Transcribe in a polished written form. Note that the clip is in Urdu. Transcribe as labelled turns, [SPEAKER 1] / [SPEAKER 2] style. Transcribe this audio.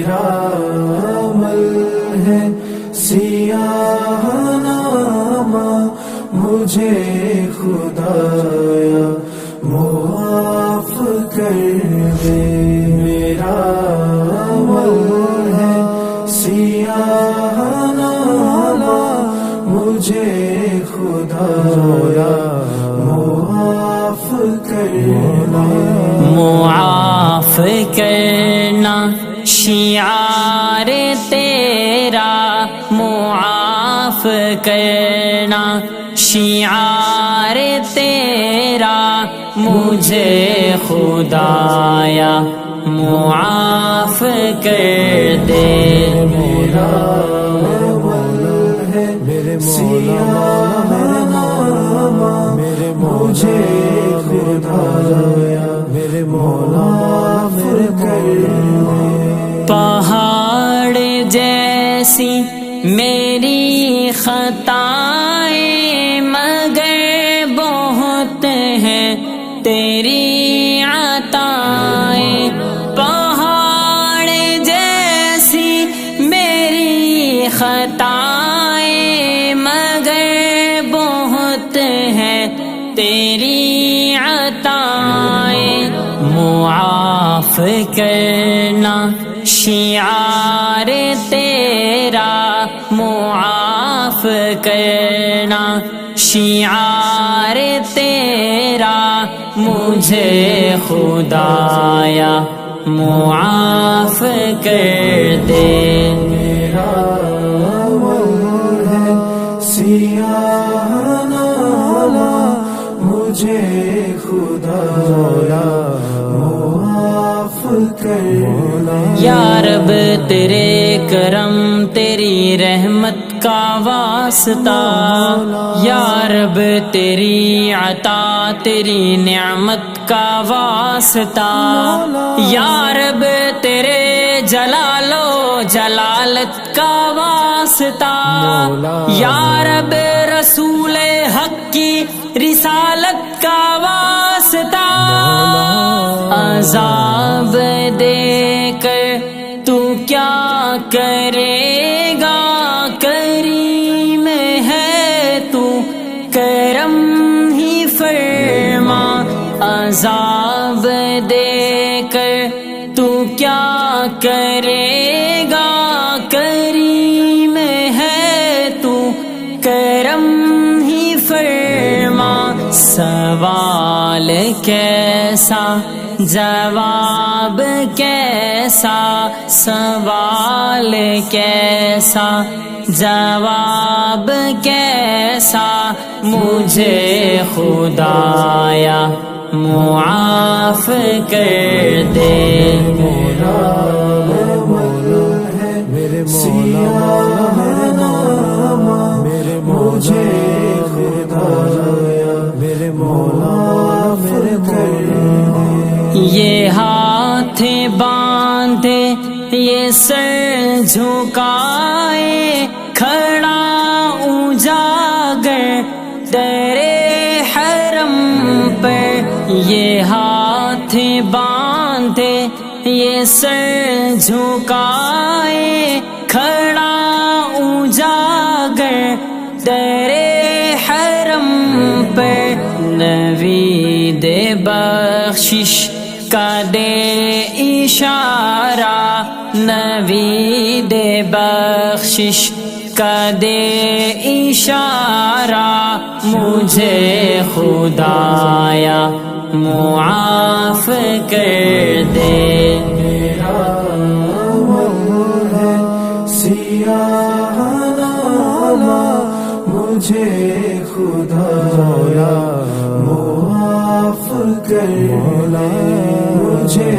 [SPEAKER 1] میرا عمل ہے سیاہ نامہ، مجھے خدایا معاف کر دے۔ میرا عمل ہے سیاہ نامہ، مجھے خدایا معاف کر دے۔
[SPEAKER 2] معاف کرنا شعار تیرا، معاف کرنا شعار تیرا، مجھے خدایا معاف کر دے۔
[SPEAKER 1] میرا عمل ہے سیاہ نامہ، مجھے خدایا معاف کر دے۔
[SPEAKER 2] پہاڑ جیسی میری خطائیں، مگر بہت ہیں تیری عطائیں۔ پہاڑ جیسی میری خطائیں، مگر بہت ہیں تیری عطائیں۔ معاف کرنا شعار تیرا، معاف کرنا شعار تیرا، مجھے خدایا معاف کر دے۔
[SPEAKER 1] میرا عمل ہے سیاہ نامہ، مجھے خدایا معاف کر دے۔
[SPEAKER 2] یا رب تیرے کرم تیری رحمت کا واسطہ، یا رب تیری عطا تیری نعمت کا واسطہ، یا رب تیرے جلال و جلالت کا واسطہ، یا رب رسول حق کی رسالت کا واسطہ۔ عذاب دے کر تو کیا کرے گا، کریم ہے تو کرم ہی فرما۔ عذاب دے کر تو کیا کرے گا، کریم ہے تو کرم ہی فرما۔ سوال کیسا جواب کیسا، سوال کیسا جواب کیسا، مجھے خدایا معاف کر دے۔
[SPEAKER 1] میرا عمل ہے سیاہ نامہ، مجھے خدایا معاف کر دے۔
[SPEAKER 2] یہ ہاتھ باندھے یہ سر جھکائے، کھڑا اجاگر تیرے حرم پر۔ یہ ہاتھ باندھے یہ سر جھکائے، کھڑا اجاگر تیرے حرم پر۔ نوید بخشش کا دے اشارہ، نوید بخشش کا دے اشارہ، مجھے خدایا معاف کر دے۔
[SPEAKER 1] میرا عمل ہے سیاہ نامہ، مجھے خدایا معاف کر دے۔ مجھے